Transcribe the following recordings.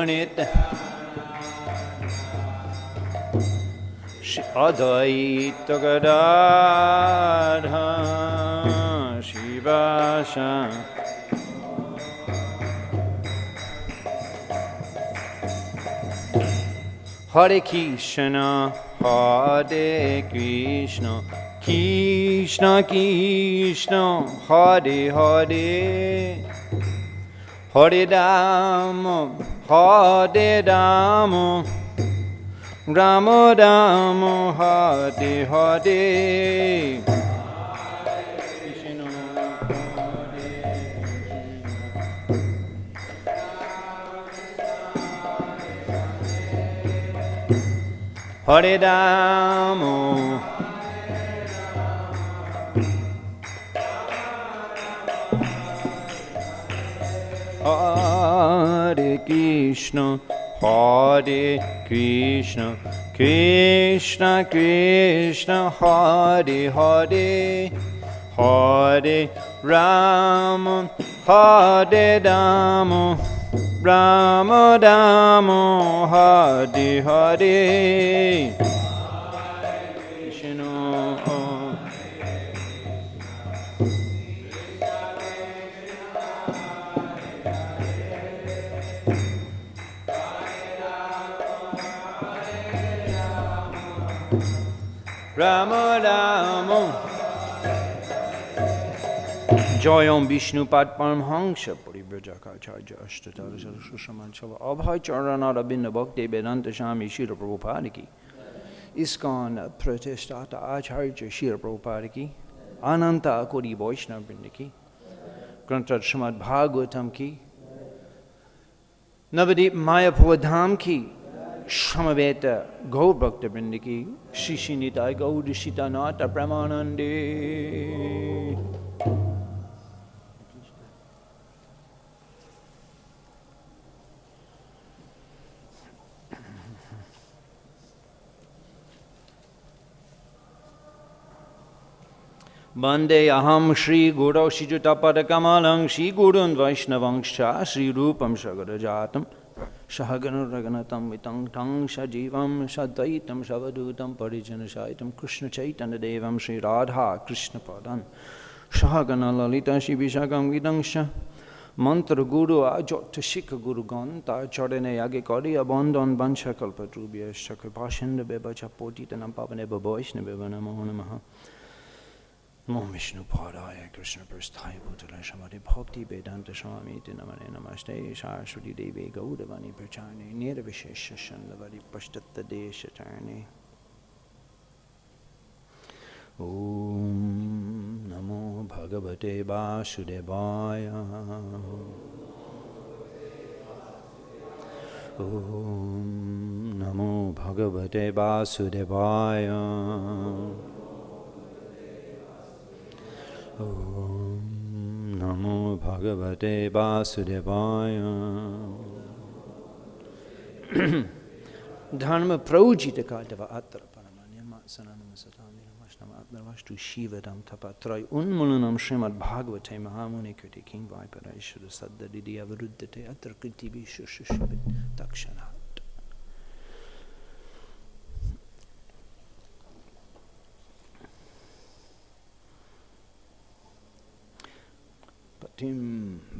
Advaita Advaita Gadadhara Shivasha Hare Krishna, Hare Krishna, Krishna Krishna, Hare Hare, Hare Rama, Hare Rama, Rama Rama, Hare Hare. Hare Rama, Hare Krishna, Hare Krishna, Krishna Krishna, Hare Hare, Hare Rama, Hare Rama, Rama Rama, Hare Hare. Krishna. Rama Rama. Joy on Vishnu Pad Paramhangsha Parivrajakacarya Ashtatara Sushamanchava Abhay Charana Rabinda Bhakti Vedanta Swami Srila Prabhupada ki ISKCON Pratishthata Acharya Srila Prabhupada ki Ananta Kori Vaishnava Vrinda ki Grantha Srimad Bhagavatam ki Navadip Mayapur Dham ki Samaveta Gaur Bhakta Vrinda ki Shri Nitai Gaur Sitanata Pramanande. Bande aham Shri Guru Shijutapada Kamalang Shri Gurun Vaishnavangscha Shri Rupam Shagarajatam Shahagana Raganatam Vitang Tang Shajivam Shadvaitam Shavadutam Parijana Shaitam Krishna Chaitanya Devam Shri Radha Krishna Padan Shahagana Lalita Shri Vishakam Vidangsha Mantra Guru Ajot Shika Guru Ganta Chorene Yage Kori Abandon Bansha Kalpatrubhya Shakapashinda Bebacha Potitanam Pavane Baboishna Bevana Mohana Namo Vishnu Padaya Krishna Prasthaya Bhutala Shamati Bhakti Vedanta Swami Namane Namaste Saraswati Devi Gaudavani Prachane Nirvishesha Shandavari Pashtatta Desha Charne Om Namo Bhagavate Vasudevaya Om Namo Bhagavate Vasudevaya Om Namo Bhagavate Vasudevaya. Dharma Projita Kadava Atra Paramanyama Sananam Satami Namashnam Atmavashtu Shivadam Tapatrai Unmulanam Srimad Bhagavate Mahamuni Kriti King Vaiparashura Saddha Didi Avaruddhate Atra Kriti Vishushushvit Takshanat.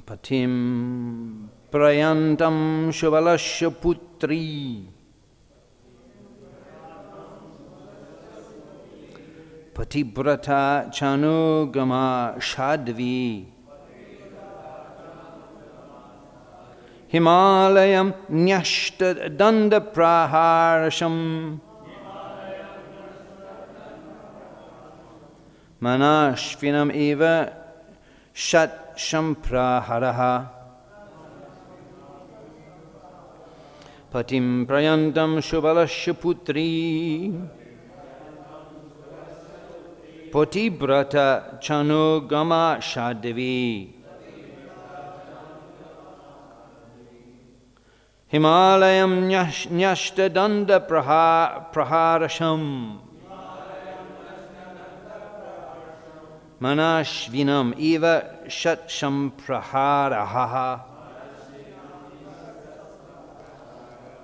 Patim prayāntaṁ subalasya putrī pati-vratā cānujagāma sādhvī himālayam nyasta-daṇḍa-praharṣaṁ manasvinām eva samprahāraḥ patim prayāntam subalasya putrī pati-vratā cānujagāma sādhvī himālayam nyasta-daṇḍa-praharṣaṁ manasvinām eva samprahāraḥ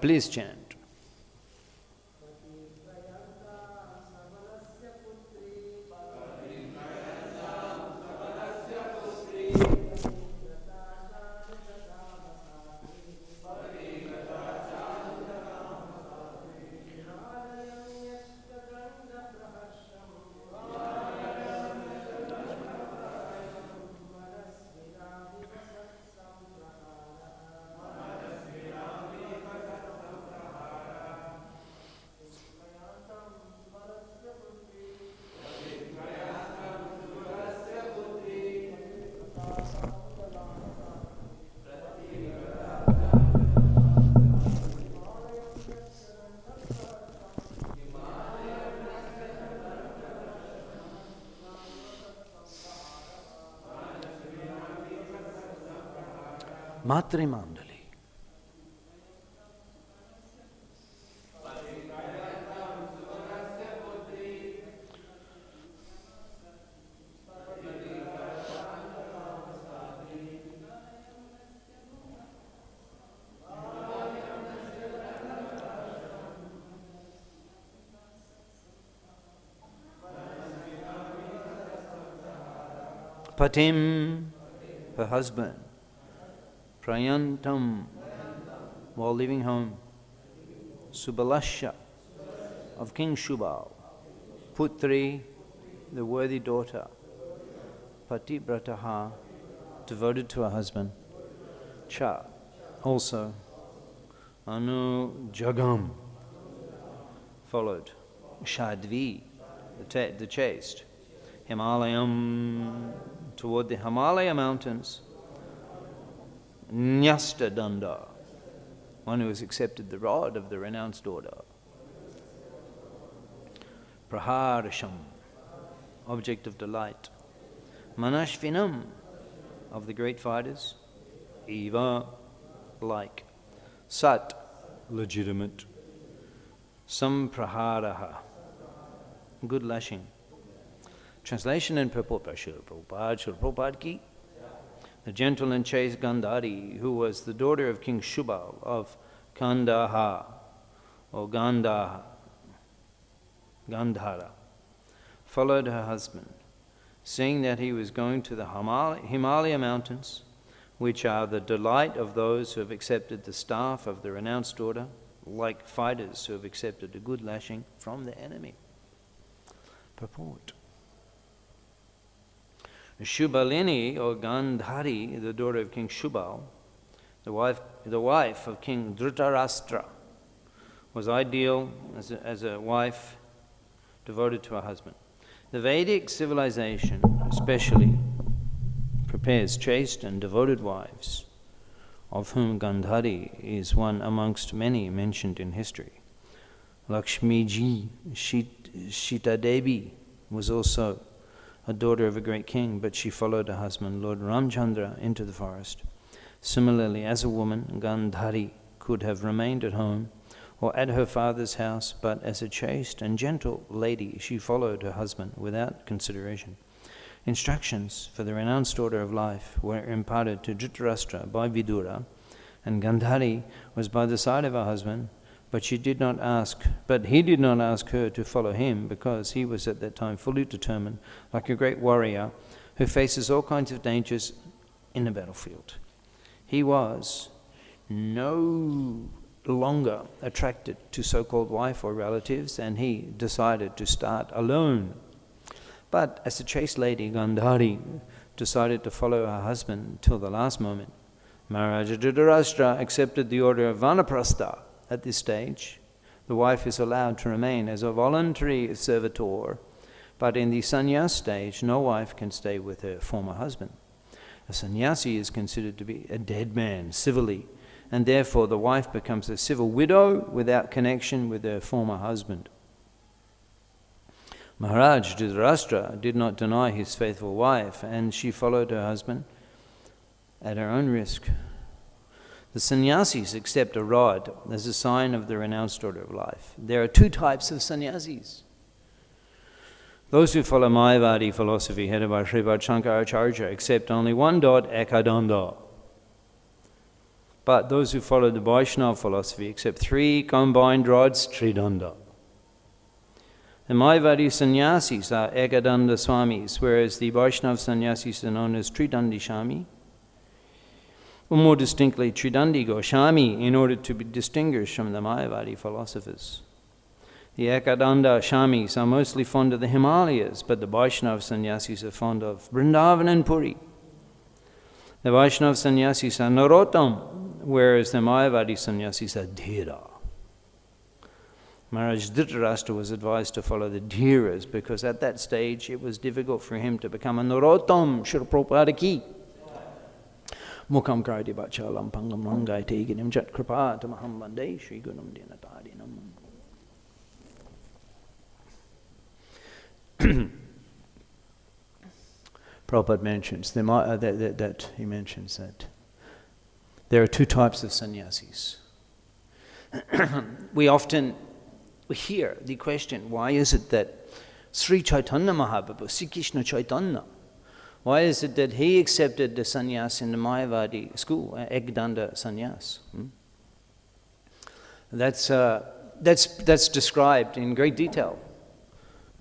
Please chant. Matrimandali. Patim, her husband. Prayāntaṁ, while leaving home. Subalasya, of King Subala. Putrī, the worthy daughter. Pati-vratā, devoted to her husband. Cha, also. Anujagāma, followed. Sādhvī, the chaste. Himālayam, toward the Himālaya Mountains. Nyasta-daṇḍa, one who has accepted the rod of the renounced order. Praharṣaṁ, object of delight. Manasvinām, of the great fighters. Eva, like. Sat, legitimate. Samprahāraḥ, good lashing. Translation and purport by Srila Prabhupada ki. The gentle and chaste Gāndhārī, who was the daughter of King Subala of Kandahar, or Gāndhāra, followed her husband, seeing that he was going to the Himālaya Mountains, which are the delight of those who have accepted the staff of the renounced order, like fighters who have accepted a good lashing from the enemy. Purport. Shubalini, or Gāndhārī, the daughter of King Subala, the wife of King Dhritarashtra, was ideal as a wife devoted to her husband. The Vedic civilization especially prepares chaste and devoted wives, of whom Gāndhārī is one amongst many mentioned in history. Lakshmiji Sita Devi was also a daughter of a great king, but she followed her husband, Lord Ramchandra, into the forest. Similarly, as a woman, Gāndhārī could have remained at home or at her father's house, but as a chaste and gentle lady, she followed her husband without consideration. Instructions for the renounced order of life were imparted to Dhritarashtra by Vidura, and Gāndhārī was by the side of her husband, but he did not ask her to follow him, because he was at that time fully determined, like a great warrior who faces all kinds of dangers in the battlefield. He was no longer attracted to so-called wife or relatives, and he decided to start alone. But as a chaste lady, Gāndhārī decided to follow her husband till the last moment. Maharaja Dhritarashtra accepted the order of vanaprastha. At this stage, the wife is allowed to remain as a voluntary servitor, but in the sannyas stage, no wife can stay with her former husband. A sannyasi is considered to be a dead man civilly, and therefore the wife becomes a civil widow without connection with her former husband. Maharaj Dhritarashtra did not deny his faithful wife, and she followed her husband at her own risk. The sannyasis accept a rod as a sign of the renounced order of life. There are two types of sannyasis. Those who follow Mayavadi philosophy headed by Srimad Shankaracharya accept only one dot, ekadanda. But those who follow the Vaishnava philosophy accept 3 combined rods, Tridanda. The Mayavadi sannyasis are Ekadanda Swamis, whereas the Vaishnava sannyasis are known as Tridandi Shami, or more distinctly Tridandi Goswami, in order to be distinguished from the Mayavadi philosophers. The Ekadanda Shamis are mostly fond of the Himalayas, but the Vaishnava sannyasis are fond of Vrindavan and Puri. The Vaishnava sannyasis are Narottam, whereas the Mayavadi sannyasis are Dhira. Maharaj Dhritarashtra was advised to follow the Dhiras because at that stage it was difficult for him to become a Narottam. Srila Prabhupada ki. Mukham karti bachalam pangam rangai teginim jat kripa tamaham vande Shri Gunam dinatadinam. Prabhupada mentions that he mentions that there are 2 types of sannyasis. We often hear the question, why is it that Sri Chaitanya Mahaprabhu, Sri Krishna Chaitanya, why is it that he accepted the sannyas in the Mayavadi school, Ekdanda sannyas? That's described in great detail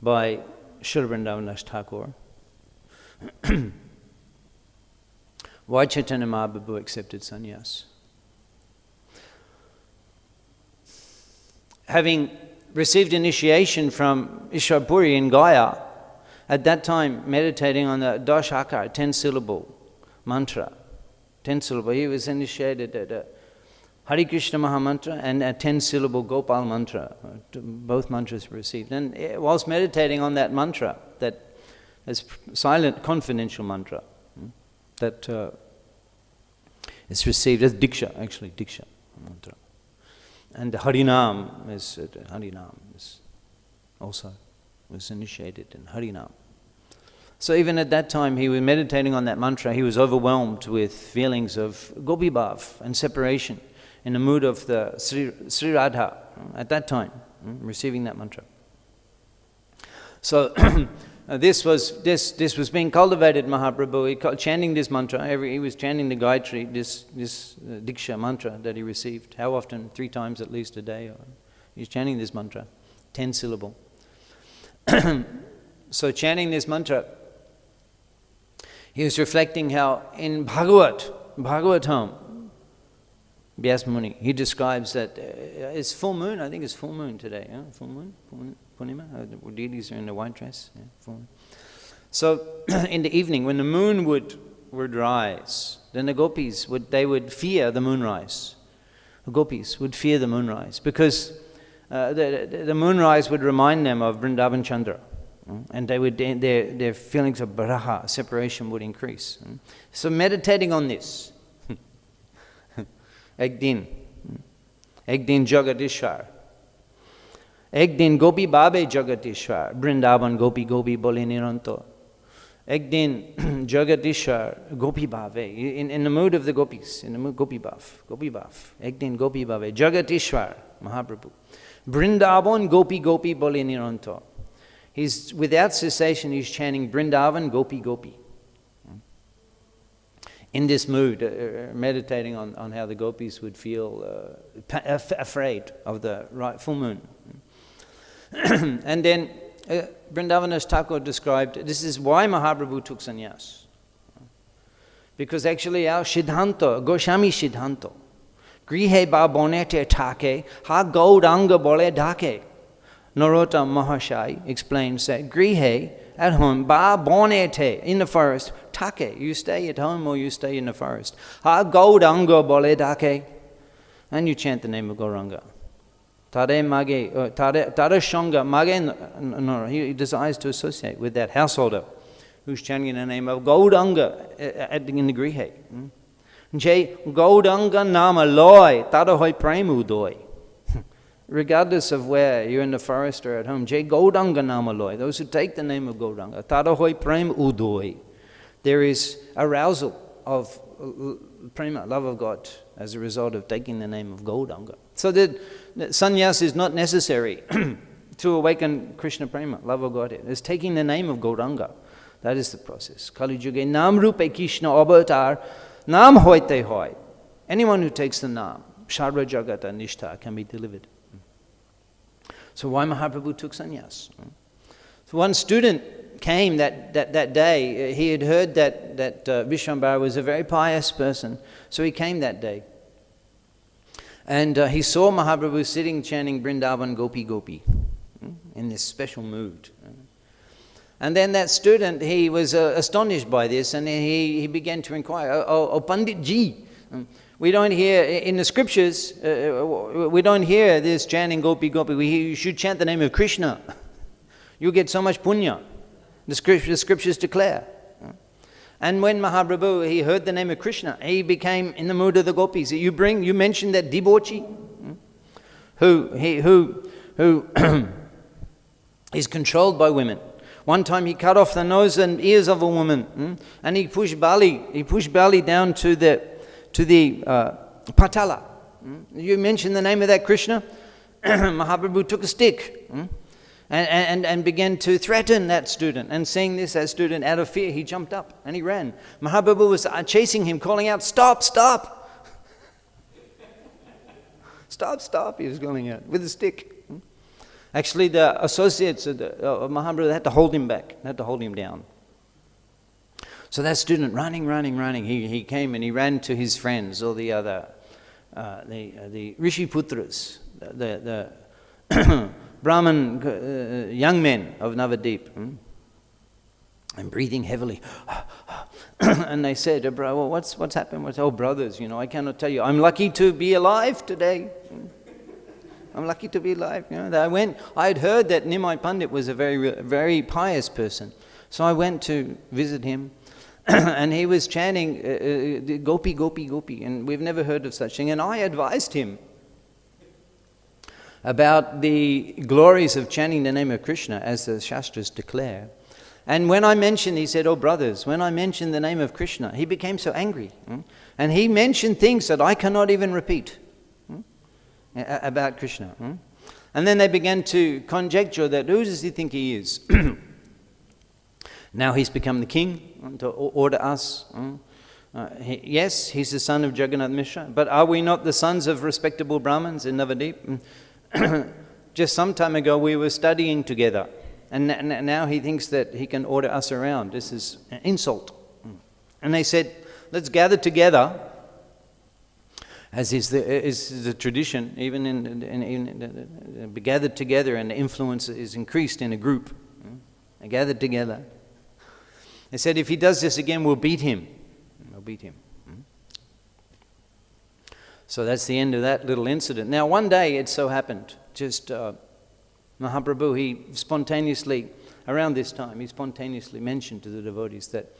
by Srila Vrindavan Thakur. Why Chaitanya Mahaprabhu accepted sannyas? Having received initiation from Ishwarpuri in Gaya, at that time meditating on the Dashakar, 10-syllable mantra, 10-syllable, he was initiated at a Hare Krishna Mahamantra and a 10-syllable Gopal mantra. Both mantras were received. And whilst meditating on that mantra, that is silent, confidential mantra, that is received as Diksha, actually, Diksha mantra. And the Harinam is also was initiated in Harinam. So even at that time, he was meditating on that mantra, he was overwhelmed with feelings of Gopi Bhav and separation in the mood of the Sri Radha at that time, receiving that mantra. So this was being cultivated, Mahaprabhu, chanting this mantra. He was chanting the Gayatri, this Diksha mantra that he received. How often? 3 times at least a day. He's chanting this mantra, 10-syllable. So chanting this mantra, he was reflecting how in Bhagavatam, Vyas Muni, he describes that it's full moon, I think it's full moon today, full moon, Purnima, the deities are in the white dress, full moon. So in the evening, when the moon would rise, then the gopis would fear the moonrise. The gopis would fear the moonrise because the moonrise would remind them of Vrindavan Chandra, and their feelings of baraha, separation, would increase. So meditating on this, Ek din Jagadishwar, Ek din Gopi Babe Jagadishwar, Vrindavan Gopi Bole Niranto. Ek din Jagadishwar Gopi Bave, in the mood of the gopis, in the mood Gopi Bhav. Ek din Gopi Bave, Jagadishwar Mahaprabhu. Vrindavan Gopi Bole Niranto. He's, without cessation, he's chanting Vrindavan Gopi. In this mood, meditating on how the gopis would feel afraid of the full moon. And then Vrindavan Thakur described, this is why Mahaprabhu took sannyas. Because actually our Siddhanta, Goswami Siddhanta, Grihe ba bonete take, ha gauranga bole dake. Narottam Mahashai explains that Grihe, at home, ba bonete, in the forest, take, you stay at home or you stay in the forest. Ha gauranga bole dake, and you chant the name of Gauranga. Tare mage, tare shanga mage, no, he desires to associate with that householder who's chanting the name of Gauranga in the Grihe. Jai Gauranga nama loy, tada hoi premu doi. Regardless of where you're in the forest or at home, Jai Gauranga nama loy, those who take the name of Gauranga, tada hoi prem udoi. There is arousal of prema, love of God, as a result of taking the name of Gauranga. So the sannyas is not necessary to awaken Krishna prema, love of God. It's taking the name of Gauranga. That is the process. Kali Yuge Nam Rupe Krishna Avatar Nam Hoite Hoi. Anyone who takes the Naam, Sarva Jagata Nishtha, can be delivered. So why Mahaprabhu took sannyas? So one student came that day. He had heard that Vishwambara was a very pious person, so he came that day. And he saw Mahaprabhu sitting chanting Vrindavan Gopi Gopi in this special mood. And then that student, he was astonished by this, and he began to inquire, oh Pandit Ji, we don't hear, in the scriptures, we don't hear this chanting Gopi Gopi. You should chant the name of Krishna. You get so much punya. The scriptures declare. And when Mahaprabhu, he heard the name of Krishna, he became in the mood of the gopis. You mentioned that debauchee who is controlled by women. One time he cut off the nose and ears of a woman, and he pushed Bali down to the patala. You mentioned the name of that Krishna. Mahaprabhu took a stick and began to threaten that student. And seeing this, that student, out of fear, he jumped up and he ran. Mahaprabhu was chasing him, calling out, "Stop, stop!" "Stop, stop," he was calling out with a stick. Actually, the associates of Mahaprabhu had to hold him back, had to hold him down. So that student, running, he came and he ran to his friends, all the other, the Rishi Putras, the Brahmin young men of Navadip, and breathing heavily. And they said, "Well, what's happened?" "Oh, brothers, I cannot tell you. I'm lucky to be alive today. I'm lucky to be alive." I had heard that Nimai Pandit was a very pious person. So I went to visit him, and he was chanting Gopi, Gopi, Gopi, and we've never heard of such thing. And I advised him about the glories of chanting the name of Krishna, as the Shastras declare. And when I mentioned, he said, "Oh, brothers, when I mentioned the name of Krishna," he became so angry. And he mentioned things that I cannot even repeat about Krishna. And then they began to conjecture that, who does he think he is? Now he's become the king to order us. Yes, he's the son of Jagannath Mishra, but are we not the sons of respectable Brahmins in Navadip? Just some time ago we were studying together, and now he thinks that he can order us around. This is an insult. And they said, "Let's gather together," as is the tradition, even in gathered together, and the influence is increased in a group. They gathered together. They said, "If he does this again, we'll beat him. We'll beat him." So that's the end of that little incident. Now, one day it so happened, just Mahaprabhu, he spontaneously, around this time, he spontaneously mentioned to the devotees that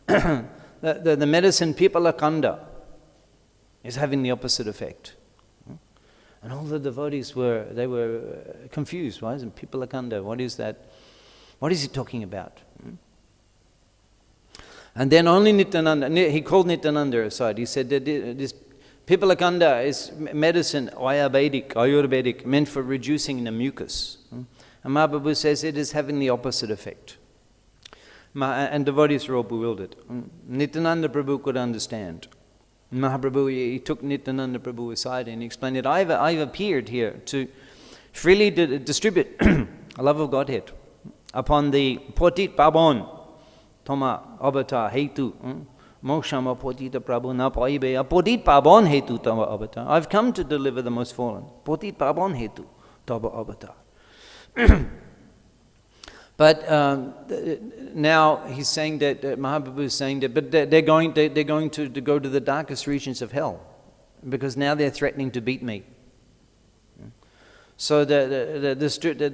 the medicine Pipalakanda is having the opposite effect. And all the devotees were confused. Why isn't Pipalakanda? What is that? What is he talking about? And then only Nityananda, he called Nityananda aside. He said that this Pipalakanda is medicine, Ayurvedic, meant for reducing the mucus. And Mahaprabhu says it is having the opposite effect. And devotees were all bewildered. Nityananda Prabhu could understand. Mahaprabhu, he took Nityananda Prabhu aside and explained that I've appeared here to freely distribute a love of Godhead upon the potit pabon, Toma avatar hetu, mokshama potita prabhu na paibe, potit pabon hetu tava avatar. I've come to deliver the most fallen. Potit pabon hetu tava avatar. But now he's saying that Mahaprabhu is saying that, but they're going to go to the darkest regions of hell, because now they're threatening to beat me. So the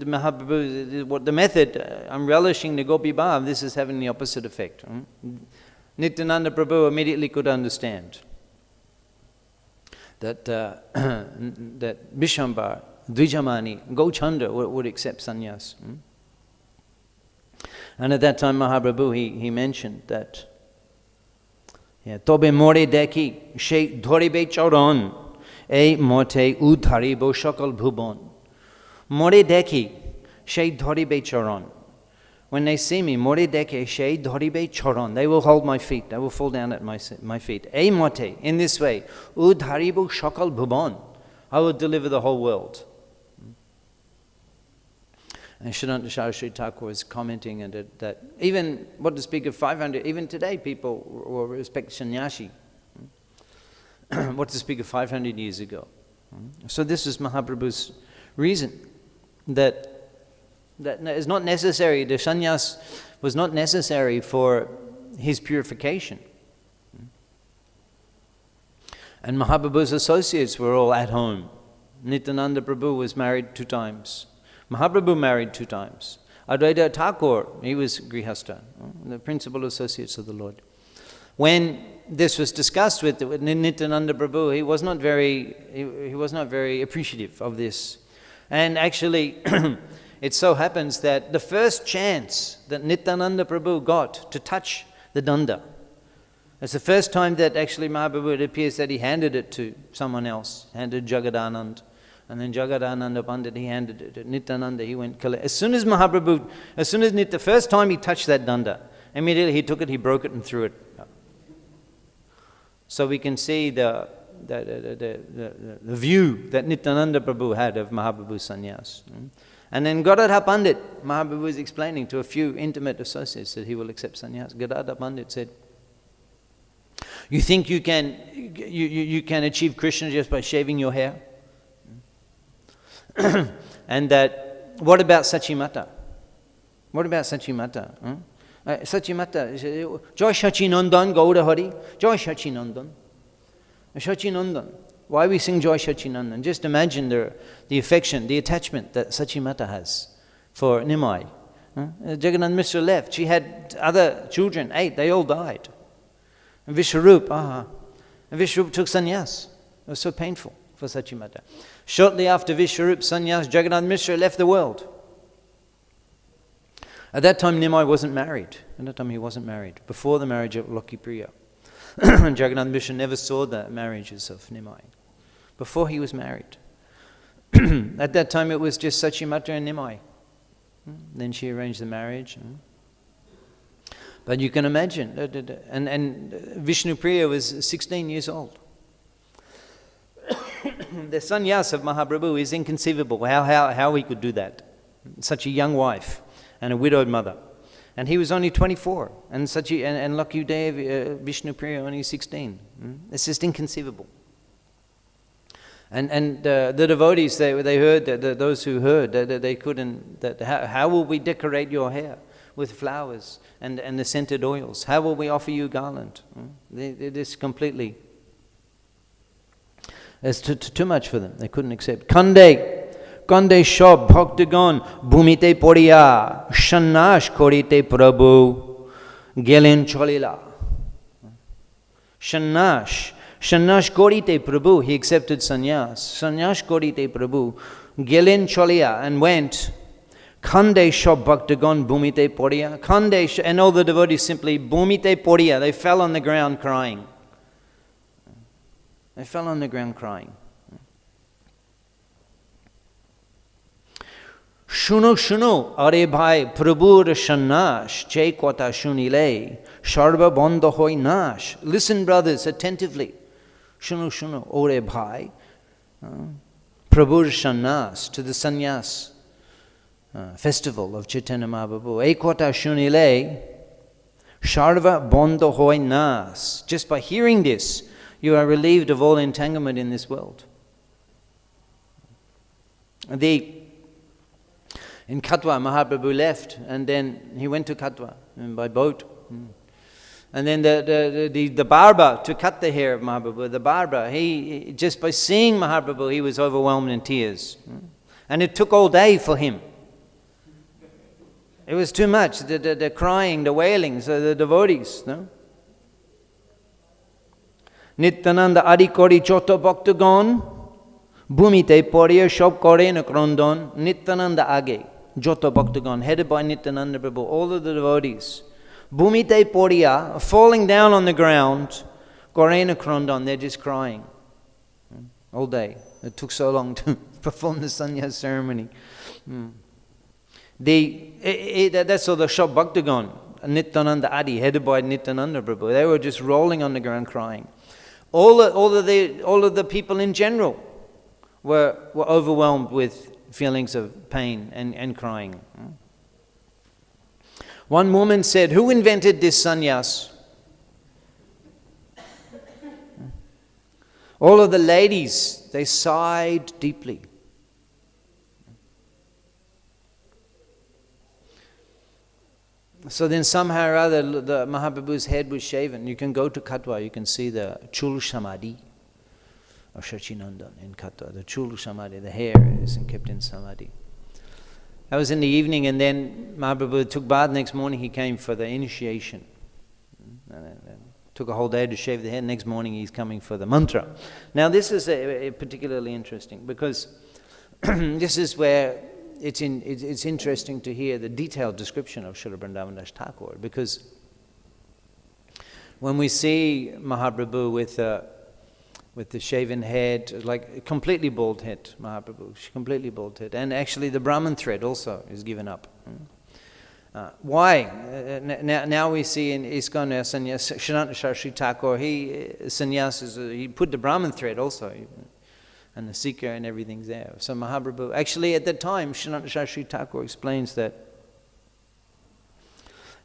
Mahaprabhu, the method, I'm relishing the Gopi Bhav, this is having the opposite effect. Nityananda Prabhu immediately could understand that that Vishwambara, Dvijamani, Gauchandra would accept sannyas. And at that time Mahaprabhu, he mentioned that Tobe more deki she dhoribe charon ei mote udharibo shakal bhubon. More deki she dhoribe charon. when they see me, more deke she dhoribe choron, they will hold my feet, they will fall down at my feet. Ei mote, in this way, udharibu shakal bhuban, I will deliver the whole world. And Sridhanta Saraswati Thakur was commenting that even, what to speak of 500, even today people will respect sannyasi. What to speak of 500 years ago. So this is Mahaprabhu's reason that is not necessary, the sannyas was not necessary for his purification. And Mahaprabhu's associates were all at home. Nityananda Prabhu was married 2 times. Mahaprabhu married 2 times. Advaita Thakur, he was grihastha, the principal associates of the Lord. When this was discussed with Nityananda Prabhu, he was not very appreciative of this. And actually, it so happens that the first chance that Nityananda Prabhu got to touch the danda, it's the first time that actually Mahaprabhu, it appears that he handed it to someone else, handed Jagadanand. And then Jagadananda Pandit, he handed it to Nityananda, he went collect. As soon as the first time he touched that danda, immediately he took it, he broke it and threw it up. So we can see the view that Nityananda Prabhu had of Mahaprabhu's sannyas. And then Gadadhar Pandit, Mahaprabhu was explaining to a few intimate associates that he will accept sannyas. Gadadhar Pandit said, you think you can achieve Krishna just by shaving your hair? And that, what about Sachimata? What about Sachimata? Sachimata, Joy Shachinandan, Gauda Hari, Joy Shachinandan. Shachinandan. Why we sing Joy Shachinandan? Just imagine the affection, the attachment that Sachimata has for Nimai. Jagannath Mishra left. She had other children, 8, they all died. And Vishwarup, and Vishwarup took sannyas. It was so painful for Sachimata. Shortly after Vishwarup's sannyas, Jagannath Mishra left the world. At that time, Nimai wasn't married. At that time, he wasn't married. Before the marriage of Lokipriya. Jagannath Mishra never saw the marriages of Nimai. Before he was married. At that time, it was just Sachimata and Nimai. Then she arranged the marriage. But you can imagine, and Vishnupriya was 16 years old. The sannyas of Mahaprabhu is inconceivable, how he could do that. Such a young wife and a widowed mother. And he was only 24, and Lakudeva, Vishnupriya only 16. It's just inconceivable. And the devotees, they heard, those who heard, that they couldn't, how will we decorate your hair with flowers and the scented oils? How will we offer you garland? This completely, it's too much for them. They couldn't accept. Kande shob bhaktagon bhumite poriya shannash korite prabhu gelen cholila. Shannash korite prabhu, he accepted sannyas. Sannyas korite prabhu gelen choliya, and went. Kande shob bhaktagon bhumite poriya. Kande, and all the devotees simply bhumite poriya, they fell on the ground crying. They fell on the ground crying. Shuno, are bhai, prabhur shannash, chay kota shunile, sharva banda hoy nash. Listen, brothers, attentively. Shuno, ore bhai, prabhur shannas, to the sannyas festival of Chaitanya Mahaprabhu. Ay kota shunile, sharva banda hoy nas. Just by hearing this, you are relieved of all entanglement in this world. In Katwa, Mahaprabhu left, and then he went to Katwa by boat. And then the barber, to cut the hair of Mahaprabhu, the barber, he just by seeing Mahaprabhu, he was overwhelmed in tears. And it took all day for him. It was too much, the crying, the wailing, so the devotees. No? Nityananda Adi Kori Chota Bhaktagon Bhumite Poriya Shab Kore Nakrondon Nityananda Age Jota Bhaktagon, headed by Nityananda Prabhu, all of the devotees. Bhumite Poriya, falling down on the ground, Kore Nakrondon, they're just crying. All day. It took so long to perform the sannyas ceremony. That's all the Shop Bhaktagon, Nityananda Adi, headed by Nityananda Prabhu. They were just rolling on the ground crying. All of the people in general were overwhelmed with feelings of pain and crying. One woman said, "Who invented this sannyas?" All of the ladies, they sighed deeply. So then somehow or other, the Mahaprabhu's head was shaven. You can go to Katwa, you can see the Chul Samadhi of Shachinandan in Katwa. The Chul Samadhi, the hair is kept in Samadhi. That was in the evening, and then Mahaprabhu took bath. Next morning he came for the initiation. Took a whole day to shave the head. Next morning he's coming for the mantra. Now this is particularly interesting, because this is where it's interesting to hear the detailed description of Srila Vrindavan Das Thakur, because when we see Mahaprabhu with the shaven head, like completely bald head, Mahaprabhu, completely bald head, and actually the Brahman thread also is given up. Why? Now we see in ISKCON Sannyas, Srinatha Saraswati Thakur, he put the Brahman thread also, and the Sikha and everything's there. So Mahaprabhu, actually at that time, Srinatha Saraswati Thakur explains that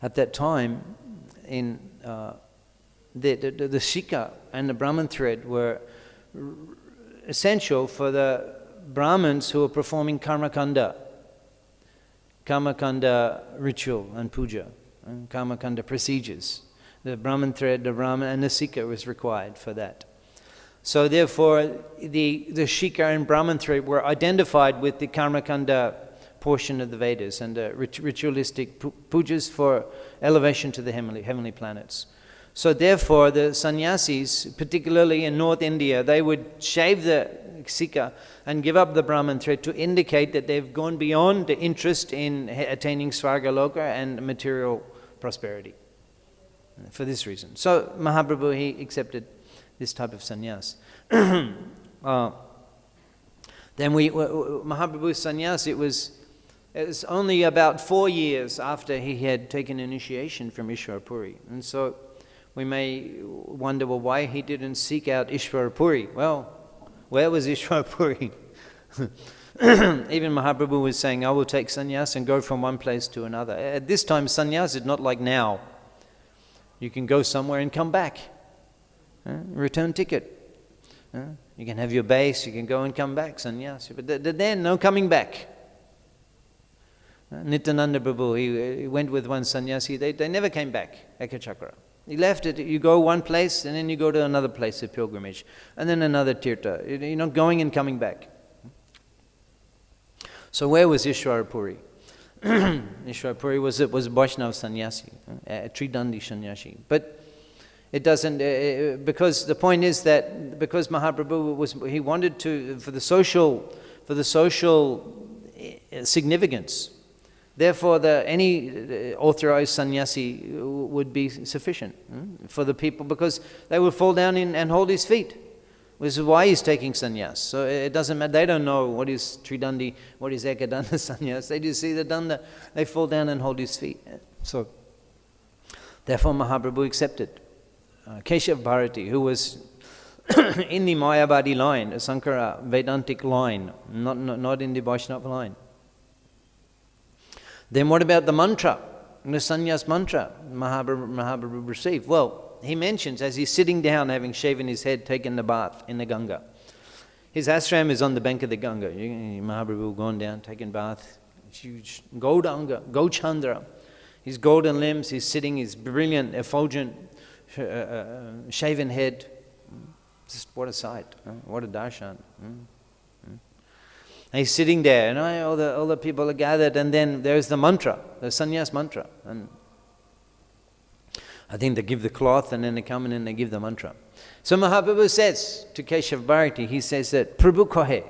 at that time, in the Sikha and the Brahman thread were essential for the Brahmins who were performing Karmakanda ritual and puja, and Karmakanda procedures. The Brahman thread, the Brahman and the Sikha was required for that. So therefore, the Shikha and Brahman thread were identified with the Karmakanda portion of the Vedas and the ritualistic pujas for elevation to the heavenly planets. So therefore, the sannyasis, particularly in North India, they would shave the Sikha and give up the Brahman thread to indicate that they've gone beyond the interest in attaining Svargaloka and material prosperity. For this reason. So Mahaprabhu, he accepted this type of sannyas. Then Mahaprabhu's sannyas, it was only about 4 years after he had taken initiation from Ishwara Puri. And so we may wonder, well, why he didn't seek out Ishwara Puri? Well, where was Ishwara Puri? Even Mahaprabhu was saying, I will take sannyas and go from one place to another. At this time, sannyas is not like now. You can go somewhere and come back. Return ticket. You can have your base, you can go and come back, sannyas. But then, no coming back. Nityananda Prabhu, he went with one sannyasi, they never came back, Ekachakra. He left it, you go one place and then you go to another place of pilgrimage. And then another tirtha. You're not going and coming back. So where was Ishwara Puri? Ishwara Puri was a Vaishnava sannyasi, a Tridandi sannyasi. But it doesn't, because the point is that because Mahaprabhu he wanted to, for the social significance, therefore any authorized sannyasi would be sufficient for the people, because they would fall down and hold his feet. This is why he's taking sannyas. So it doesn't matter, they don't know what is Tridandi, what is Ekadanda sannyas. They just see the danda, they fall down and hold his feet. So therefore Mahaprabhu accepted. Keshav Bharati, who was in the Mayavadi line, a Sankara Vedantic line, not in the Vaishnava line. Then what about the mantra, the sannyas mantra Mahaprabhu received? Well, he mentions as he's sitting down, having shaven his head, taken the bath in the Ganga. His ashram is on the bank of the Ganga. Mahaprabhu gone down, taken bath, huge Gaudanga, Gauchandra. His golden limbs, he's sitting, his brilliant, effulgent, shaven head. Just what a sight, what a darshan. And he's sitting there, and all the people are gathered, and then there's the mantra, the sannyas mantra. And I think they give the cloth, and then they come in and they give the mantra. So Mahaprabhu says to Keshav Bharati, he says that, Prabhu kohe,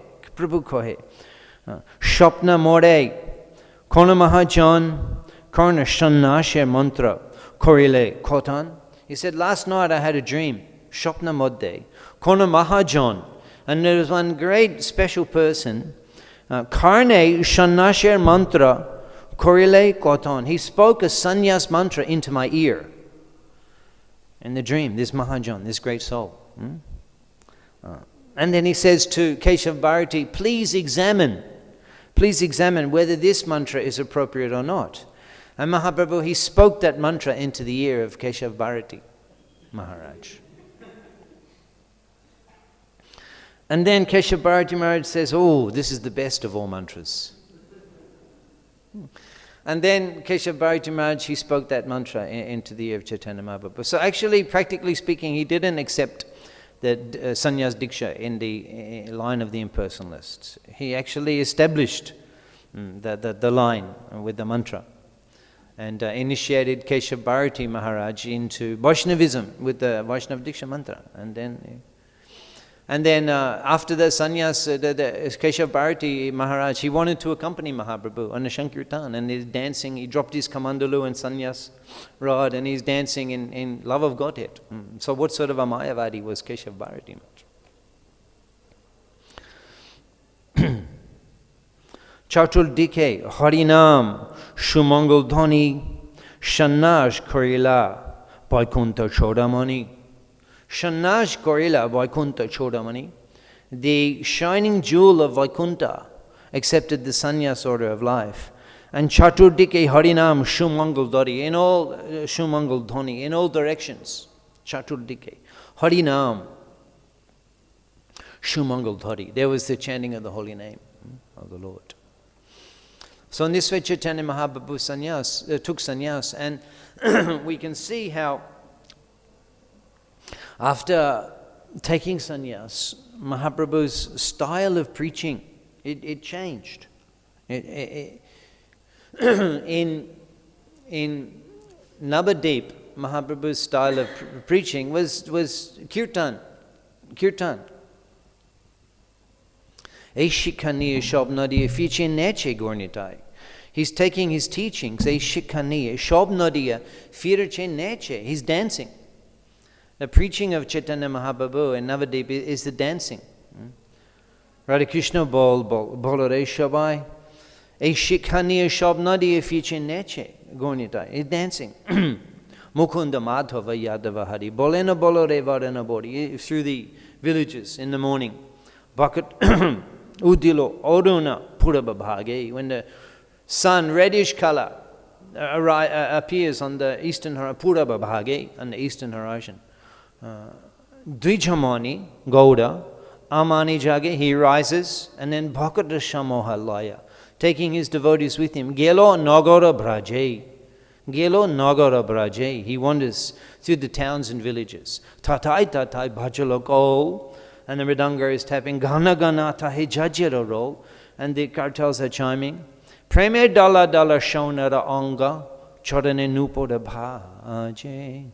Shapna more, Kona Mahajan, Karna Shannasher mantra, Korile Kotan. He said, last night I had a dream, Shapna Modde, Kona Mahajan, and there was one great special person, Karne Shannasher mantra, Korile koton. He spoke a sannyas mantra into my ear. In the dream, this Mahajan, this great soul. And then he says to Keshav Bharati, please examine whether this mantra is appropriate or not. And Mahaprabhu, he spoke that mantra into the ear of Keshav Bharati Maharaj. And then Keshav Bharati Maharaj says, oh, this is the best of all mantras. And then Keshav Bharati Maharaj, he spoke that mantra into the ear of Chaitanya Mahaprabhu. So actually, practically speaking, he didn't accept the sannyas diksha in the line of the impersonalists. He actually established the line with the mantra and initiated Keshav Bharati Maharaj into Vaishnavism with the Vaishnava diksha mantra. And then after the sannyas, Keshav Bharati Maharaj, he wanted to accompany Mahaprabhu on the Sankirtan, and he's dancing. He dropped his kamandalu and sannyas rod, and he's dancing in love of Godhead. So what sort of a Mayavadi was Keshav Bharati Maharaj? Chatul dike harinam shumangal dhani shannash korila Vaikuntha chodamani. Shannash Gorila Vaikuntha Chodamani, the shining jewel of Vaikuntha, accepted the sannyas order of life. And Chaturdike Harinam Shumangal Dhari, in all Shumangal Dhani, in all directions. Chaturdike Harinam Shumangal Dhari. There was the chanting of the holy name of the Lord. So in this way Chaitanya Mahaprabhu took sannyas, and we can see how after taking sannyas, Mahaprabhu's style of preaching, it changed. In Navadip, Mahaprabhu's style of preaching was kirtan. Eishikaniya Shobnadiya Fiche Neche Gornitai. He's taking his teachings, Eishikaniya Shobnadiya Fiche Neche. He's dancing. The preaching of Chaitanya Mahaprabhu in Navadip is the dancing. Radha Krishna bol bolare shabai. Eishikaniya Shobnadiya Fiche Neche Gornitai. He's dancing. Mukunda Madhava Yadava Hari. Bolena bolare varana bori. Through the villages in the morning. Bhakat Udilo Oduna Purabhabhage. When the sun, reddish color, appears on the eastern horizon, Purabhabhage, on the eastern horizon. Dvijamani, Gauda, Amani Jage, he rises, and then Bhakata Shamohalaya, taking his devotees with him. Gelo Nagara Braje. Gelo Nagara Braje. He wanders through the towns and villages. Tatai Tatai Bhajaloko. And the mridanga is tapping. Gana Gana Tahe Jajira roll. And the kartals are chiming. Preme Dala Dala Shaunara Anga. Chodane Nupoda Bhaje.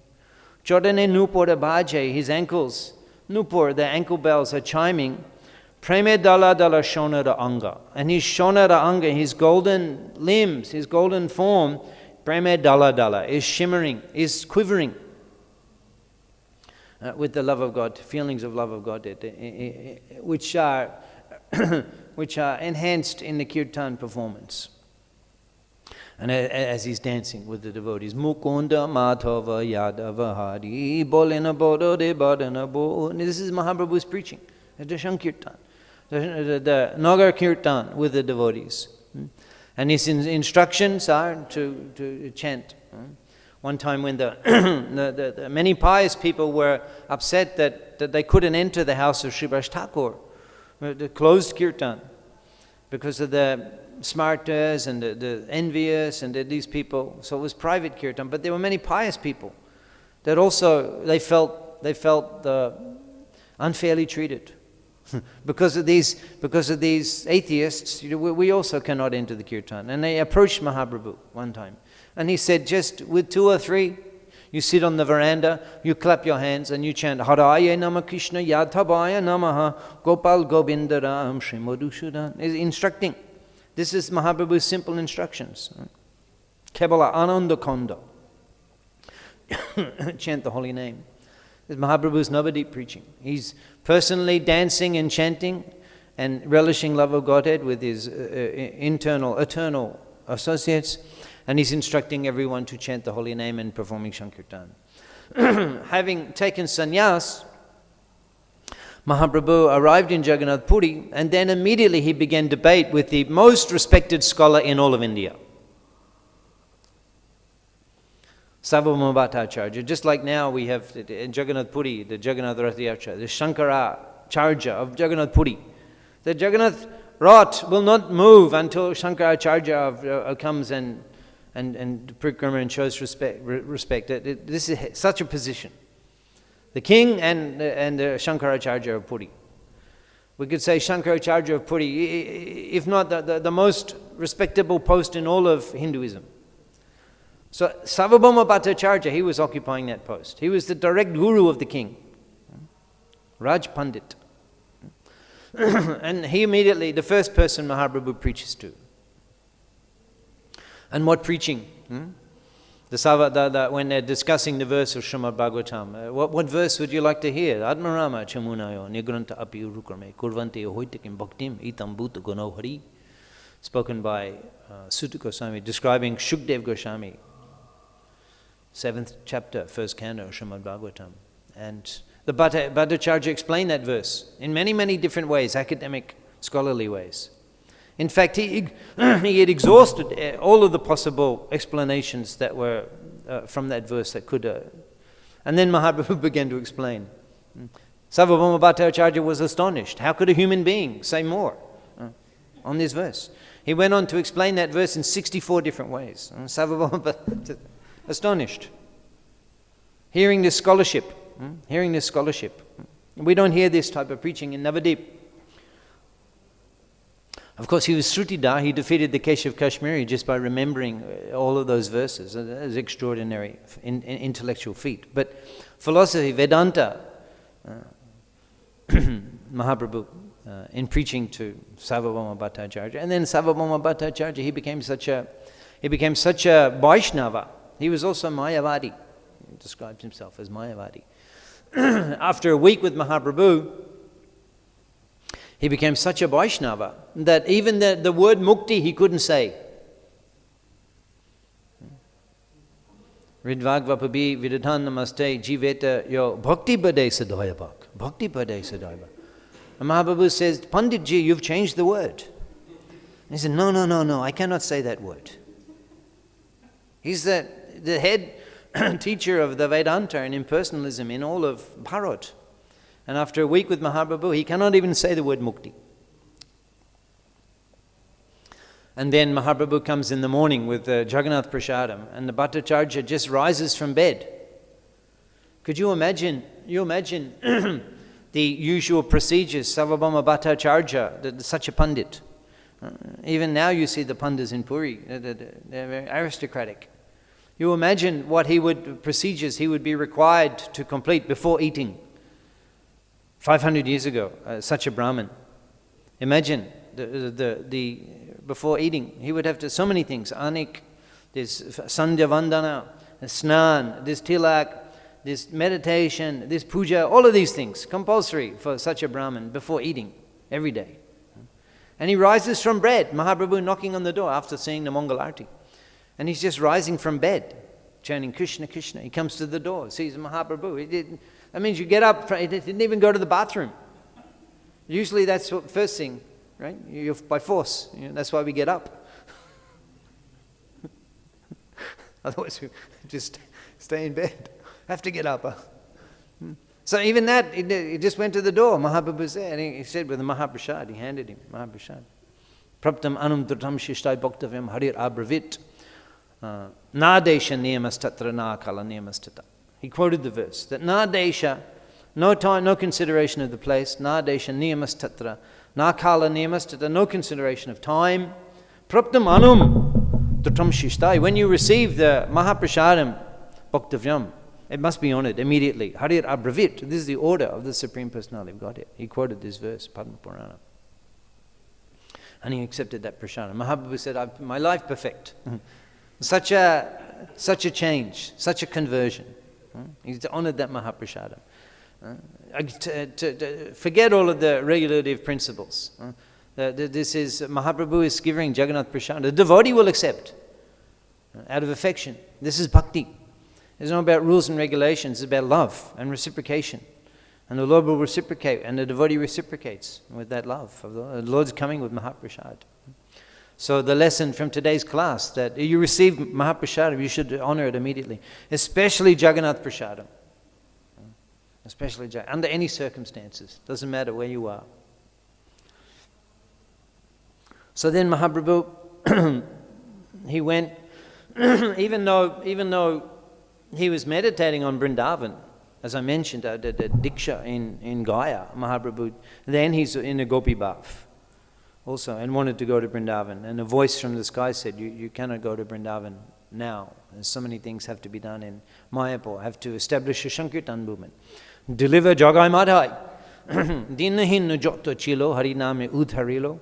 Chodane Nupoda Bhaje. His ankles, Nupur, the ankle bells are chiming. Preme Dala Dala Shaunara Anga. And his Shaunara Anga, his golden limbs, his golden form, Preme Dala Dala, is shimmering, is quivering. With the love of God, feelings of love of God, which are enhanced in the kirtan performance. And as he's dancing with the devotees, Mukunda Madhava Yadava Hari Bolena Bodo De Badana Bo. This is Mahaprabhu's preaching, the Sankirtan, the Nagar Kirtan with the devotees. And his instructions are to chant. One time when the many pious people were upset that they couldn't enter the house of Srivas Thakur, the closed kirtan, because of the smartas and the envious and these people. So it was private kirtan, but there were many pious people that also they felt unfairly treated. because of these atheists, we also cannot enter the kirtan. And they approached Mahaprabhu one time. And he said, just with 2 or 3, you sit on the veranda, you clap your hands and you chant, Haraya Nama Krishna Yadhabaya Namaha Gopal Govindaram Shri Madhusudan. Is instructing. This is Mahaprabhu's simple instructions. Kebala Ananda Kondo. Chant the holy name. This is Mahaprabhu's Navadip preaching. He's personally dancing and chanting and relishing love of Godhead with his eternal associates, and he's instructing everyone to chant the holy name and performing Sankirtan. Having taken sannyas, Mahaprabhu arrived in Jagannath Puri, and then immediately he began debate with the most respected scholar in all of India, Sarvabhauma Bhattacharya. Just like now we have in Jagannath Puri, the Jagannath Rath Yatra, the Shankaracharya of Jagannath Puri. The Jagannath Rath will not move until Shankaracharya comes and Prikrama and shows respect. This is such a position. The king and the Shankaracharya of Puri. We could say Shankaracharya of Puri, if not the most respectable post in all of Hinduism. So Sarvabhauma Bhattacharya, he was occupying that post. He was the direct guru of the king, Raj Pandit. And he immediately, the first person Mahaprabhu preaches to. And what preaching? When they're discussing the verse of Srimad Bhagavatam, what verse would you like to hear? Atmarama chamunayo nigranta api urukrame kurvante hoitikim bhaktim itam bhuta gono hari. Spoken by Sutta Goswami, describing Shukdev Goswami, 7th chapter, 1st canto of Srimad Bhagavatam. And the Bhattacharya explained that verse in many, many different ways, academic, scholarly ways. In fact, he had exhausted all of the possible explanations that were from that verse that could... and then Mahaprabhu began to explain. Sarvabhauma Bhattacharya was astonished. How could a human being say more on this verse? He went on to explain that verse in 64 different ways. Sarvabhauma astonished. Hearing this scholarship. We don't hear this type of preaching in Navadip. Of course, he was Srutidhar. He defeated the Keshav Kashmiri just by remembering all of those verses. That was extraordinary intellectual feat. But philosophy, Vedanta, Mahaprabhu, in preaching to Sarvabhauma Bhattacharya. And then Sarvabhauma Bhattacharya, he became such a Vaishnava. He was also Mayavadi. He describes himself as Mayavadi. After a week with Mahaprabhu, he became such a Vaishnava that even the word mukti he couldn't say. Ridvagvapabi vidadhan namaste jiveta yo bhakti bade sadhayabhak. Bhakti bade sadhayabhak. And Mahaprabhu says, Panditji, you've changed the word. And he said, no, I cannot say that word. He's the head teacher of the Vedanta and impersonalism in all of Bharat. And after a week with Mahaprabhu, he cannot even say the word mukti. And then Mahaprabhu comes in the morning with Jagannath Prasadam, and the Bhattacharya just rises from bed. Could you imagine the usual procedures? Sarvabhauma Bhattacharya, such a pandit. Even now you see the pandas in Puri, they're very aristocratic. You imagine what procedures he would be required to complete before eating. 500 years ago, such a Brahmin. Imagine the before eating, he would have to so many things. Anik, this Sandhya Vandana, Snan, this Tilak, this meditation, this puja, all of these things compulsory for such a Brahmin before eating every day. And he rises from bed. Mahaprabhu knocking on the door after seeing the Mangal Arati, and he's just rising from bed, chanting Krishna, Krishna. He comes to the door, sees Mahaprabhu. That means you get up, he didn't even go to the bathroom. Usually that's the first thing, right? You're by force. That's why we get up. Otherwise we just stay in bed. Have to get up. So even that, he just went to the door. Mahaprabhu was there, and he said with the Mahaprasad, he handed him Mahaprasad. Praptam anum drutam shishtai bhaktavyam harir abravit. Na desha niyamastatra na kala niyamastata. He quoted the verse that na desha, no time, no consideration of the place, na desha niyamastatra, na kala niyamastata, no consideration of time. Praptam anum drutam shishtai. When you receive the Mahaprasadam bhaktavyam, it must be honored immediately. Harir abravit. This is the order of the Supreme Personality of Godhead. He quoted this verse, Padma Purana. And he accepted that prasada. Mahaprabhu said, my life perfect. Such a change, such a conversion. He's honored that Mahaprasada. To forget all of the regulative principles. This is, Mahaprabhu is giving Jagannath Prasad. The devotee will accept out of affection. This is bhakti. It's not about rules and regulations, it's about love and reciprocation. And the Lord will reciprocate, and the devotee reciprocates with that love. The Lord's coming with Mahaprasad. So the lesson from today's class, that you receive Mahaprasad, you should honor it immediately. Especially Jagannath Prasadam. Especially under any circumstances. Doesn't matter where you are. So then Mahaprabhu, he went, even though he was meditating on Vrindavan, as I mentioned, the Diksha in Gaya, Mahaprabhu, then he's in a Gopi Bhav also, and wanted to go to Vrindavan. And a voice from the sky said, you cannot go to Vrindavan now. There's so many things have to be done in Mayapur. Have to establish a Sankirtan movement. Deliver Jagai Madhai. Dinahin Jotto Chilo, Hariname Udharilo.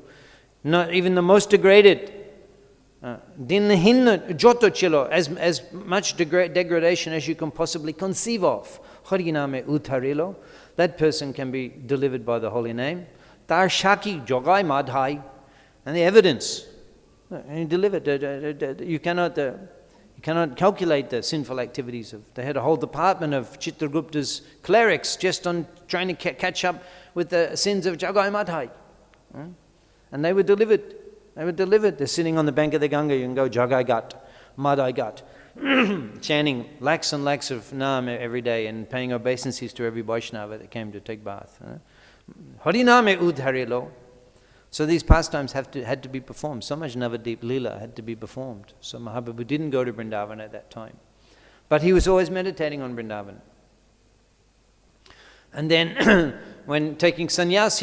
Not even the most degraded. Dinahin Jotto Chilo, as much degradation as you can possibly conceive of. Hariname Udharilo. That person can be delivered by the holy name. Tar Shaki Jogai Madhai. And the evidence. And delivered. You cannot calculate the sinful activities of. They had a whole department of Chitragupta's clerics just on trying to catch up with the sins of Jagai Madhai. And they were delivered. They're sitting on the bank of the Ganga. You can go Jagai Gat, Madhai Gat, chanting lakhs and lakhs of Naam every day and paying obeisances to every Vaishnava that came to take bath. Hariname Udharilo. So these pastimes had to be performed. So much Navadip Leela had to be performed. So Mahaprabhu didn't go to Vrindavan at that time. But he was always meditating on Vrindavan. And then when taking sannyas,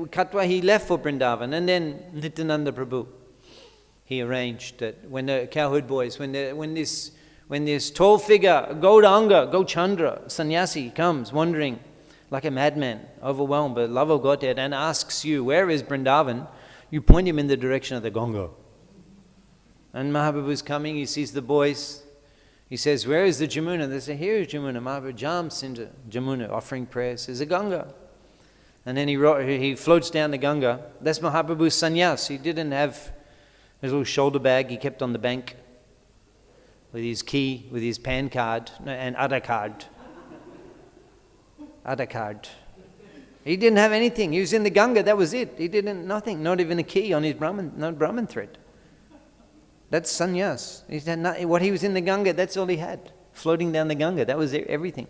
Katwa, he left for Vrindavan. And then Nityananda Prabhu, he arranged that when the cowherd boys, when this tall figure, Gauranga, Chandra, sannyasi comes wandering like a madman, overwhelmed by the love of Godhead, and asks you, where is Vrindavan? You point him in the direction of the Ganga. And Mahaprabhu is coming, he sees the boys, he says, where is the Jamuna? They say, here is Jamuna. Mahaprabhu jumps into Jamuna, offering prayers. There's a Ganga. And then he floats down the Ganga. That's Mahaprabhu's sannyas. He didn't have his little shoulder bag he kept on the bank with his key, with his PAN card, and Aadhaar card. Aadhaar card. He didn't have anything. He was in the Ganga, that was it. He didn't, nothing, not even a key on his Brahman thread. That's sannyas. What he was in the Ganga, that's all he had. Floating down the Ganga, that was everything.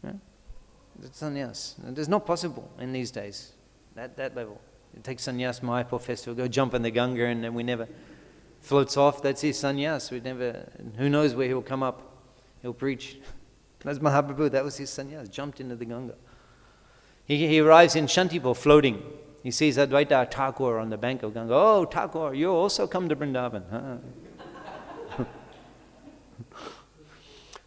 Yeah? That's sannyas. It's not possible in these days, that level. You take sannyas, Mayapur festival, go jump in the Ganga, and then we never floats off. That's his sannyas. We never, who knows where he'll come up. He'll preach. That's Mahaprabhu, that was his sannyas, jumped into the Ganga. He arrives in Shantipur floating. He sees Advaita Thakur on the bank of Ganga. Oh, Thakur, you also come to Vrindavan. Huh?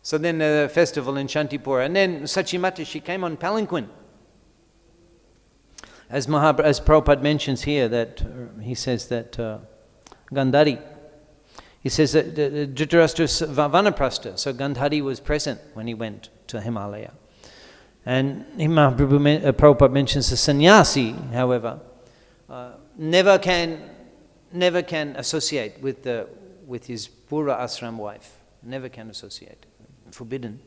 So then the festival in Shantipur. And then Sachimata, she came on palanquin. As Prabhupada mentions here, that he says that Gāndhārī, he says that Dhritarashtra Vanaprastha, so Gāndhārī was present when he went to Himalaya. And Prabhupada mentions the sannyasi, however, never can associate with his Pura Ashram wife. Never can associate. Forbidden.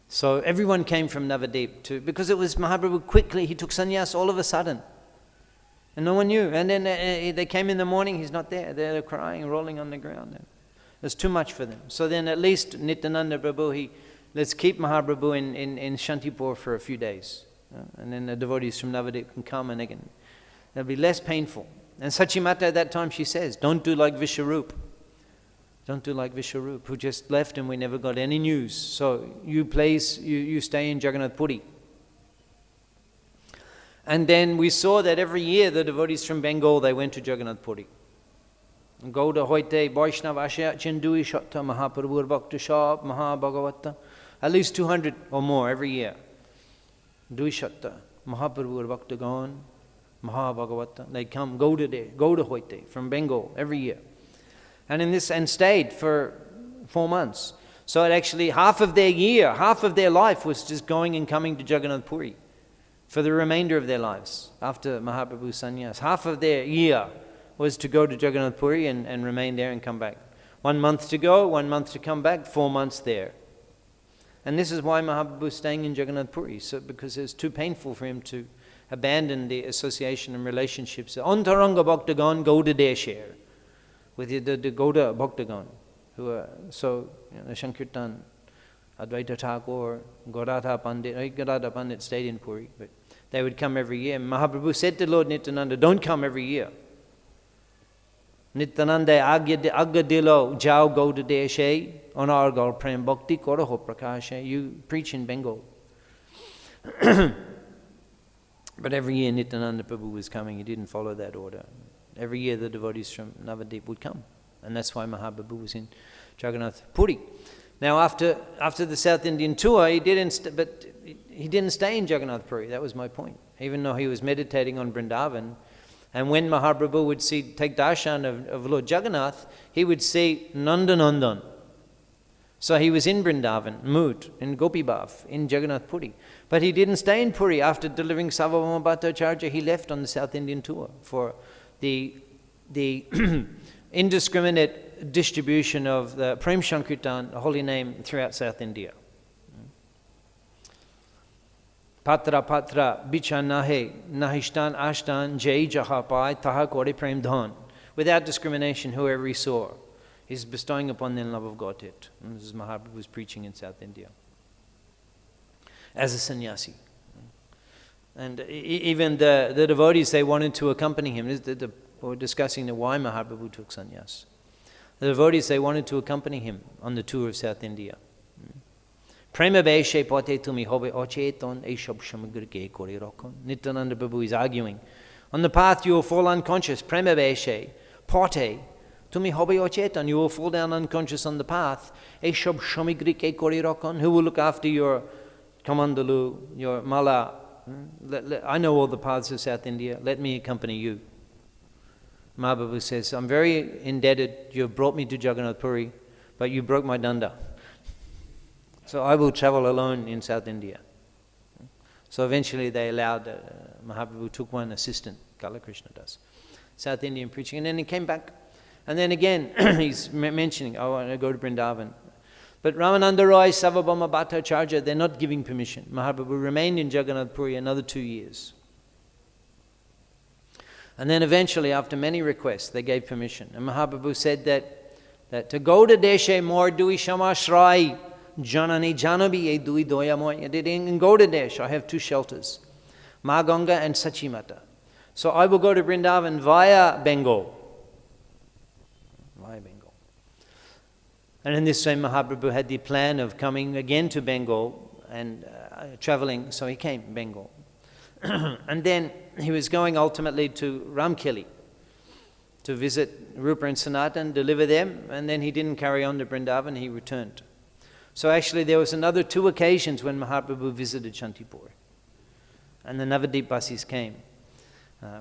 So everyone came from Navadip because it was Mahaprabhu quickly, he took sannyas all of a sudden. And no one knew. And then they came in the morning, he's not there. They're crying, rolling on the ground. It was too much for them. So then at least Nityananda Prabhu, let's keep Mahaprabhu in Shantipur for a few days. And then the devotees from Navadip can come and again. It'll be less painful. And Sachimata at that time, she says, don't do like Visharup. Don't do like Visharup, who just left and we never got any news. So you stay in Jagannath Puri. And then we saw that every year the devotees from Bengal, they went to Jagannath Puri. Gauda Hoite, Vaishnava Ashya, Chindui Shatta, Mahaprabhu Bhakta Shab, Mahabhagavata. At least 200 or more every year. Dui Shatta, Mahaprabhu Bhakta Gan, Mahabhagavata. They come, Gauda Hoite, from Bengal every year. And stayed for 4 months. So it actually, half of their life was just going and coming to Jagannath Puri. for the remainder of their lives after Mahaprabhu's sannyas. Half of their year was to go to Jagannath Puri and remain there and come back. 1 month to go, 1 month to come back, 4 months there. And this is why Mahaprabhu is staying in Jagannath Puri, because it's too painful for him to abandon the association and relationships. Antaranga Bhaktagan Gauda Desher, with the Gauda Bhaktagan, who are so, Sankirtan, Advaita Thakur, Gaudata Pandit stayed in Puri, but they would come every year. Mahaprabhu said to Lord Nityananda, don't come every year. Nityananda agya dilo jao Gauda Deshe, onargal prem bhakti koraho prakasha. You preach in Bengal. But every year Nityananda Prabhu was coming. He didn't follow that order. Every year the devotees from Navadip would come. And that's why Mahaprabhu was in Jagannath Puri. Now after the South Indian tour, he didn't stay in Jagannath Puri. That was my point. Even though he was meditating on Vrindavan, and when Mahaprabhu would take darshan of Lord Jagannath, he would see Nandanandan. So he was in Vrindavan, Mood, in Gopi Bhav, in Jagannath Puri. But he didn't stay in Puri. After delivering Sarvabhauma Bhattacharya, he left on the South Indian tour for the indiscriminate distribution of the Prem Sankirtan, the holy name, throughout South India. Patra patra bicha nahe nahishtan ashtan jai jaha pai taha kore prem dhan. Without discrimination, whoever he saw, he's bestowing upon them love of Godhead. And this is Mahaprabhu's preaching in South India as a sannyasi. And even the devotees, they wanted to accompany him. We're discussing why Mahaprabhu took sannyas. The devotees, they wanted to accompany him on the tour of South India. Prema beshe pote tumi hobe ocheton eshab shamagurke kori rokon. Nityananda Prabhu is arguing. On the path you will fall unconscious. Prema beshe pote tumi hobe ocheton. You will fall down unconscious on the path. Eshab shamagurke kori rokon. Who will look after your kamandalu, your mala? I know all the paths of South India. Let me accompany you. Mahaprabhu says, I'm very indebted. You have brought me to Jagannath Puri, but you broke my danda. So I will travel alone in South India. So eventually they allowed, Mahaprabhu took one assistant, Kala Krishna does, South Indian preaching, and then he came back. And then again, he's mentioning, I want to go to Vrindavan. But Ramananda Roy, Sarvabhauma Bhattacharya, they're not giving permission. Mahaprabhu remained in Jagannath Puri another 2 years. And then eventually, after many requests, they gave permission. And Mahaprabhu said that to go to Deshe more dui shama shrai, Janani Janabi e dui doyamoy. In Gaudadesh, I have 2 shelters, Ma Ganga and Sachimata. So I will go to Vrindavan via Bengal. And in this way, Mahaprabhu had the plan of coming again to Bengal and traveling, so he came to Bengal. And then he was going ultimately to Ramkeli to visit Rupa and Sanatan, deliver them, and then he didn't carry on to Vrindavan, he returned. So actually there was another 2 occasions when Mahaprabhu visited Shantipur. And the Navadip Vasis came.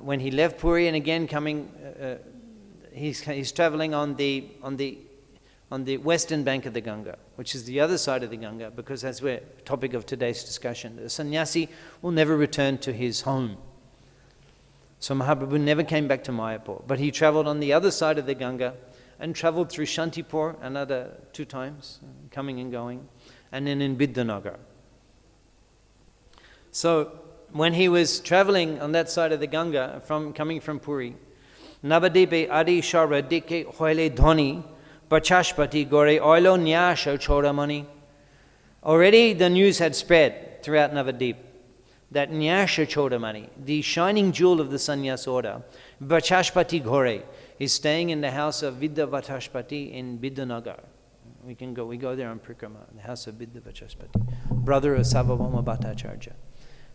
When he left Puri and again coming, he's traveling on the western bank of the Ganga, which is the other side of the Ganga, because that's where the topic of today's discussion. The sannyasi will never return to his home. So Mahaprabhu never came back to Mayapur, but he traveled on the other side of the Ganga and traveled through Shantipur another 2 times, coming and going, and then in Vidyanagar. So when he was traveling on that side of the Ganga, coming from Puri, Navadipe Adi Shara Dike Hoile Dhoni Bachashpati Gore Oilo Nyasha Choramani. Already the news had spread throughout Navadip that Nyasha Choramani, the shining jewel of the sannyas order, Bachashpati Gore, is staying in the house of Vidya Vatashpati in Vidyanagar. We go there on Prikrama, the house of Vidya Vatashpati, brother of Sarvabhauma Bhattacharya.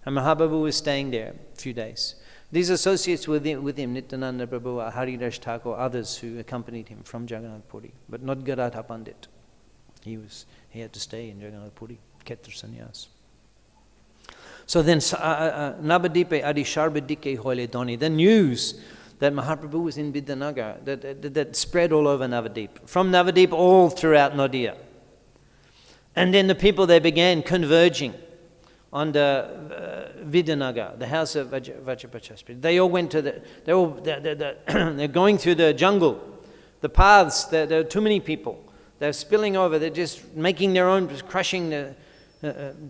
And Mahaprabhu was staying there a few days. These associates with him, Nityananda Prabhu, Haridas Thakur, others who accompanied him from Jagannath Puri, but not Gadadhar Pandit. He had to stay in Jagannath Puri, Ketra Sannyas. So then, Navadipe Adi Sharbadike Hoile Doni, the news that Mahaprabhu was in Vidyanagar, that spread all over Navadip, from Navadip all throughout Nadia. And then the people, they began converging on the Vidanagar, the house of Vajrapachaspi. They all went to they're going through the jungle, the paths, there are too many people. They're spilling over, they're just making their own, crushing,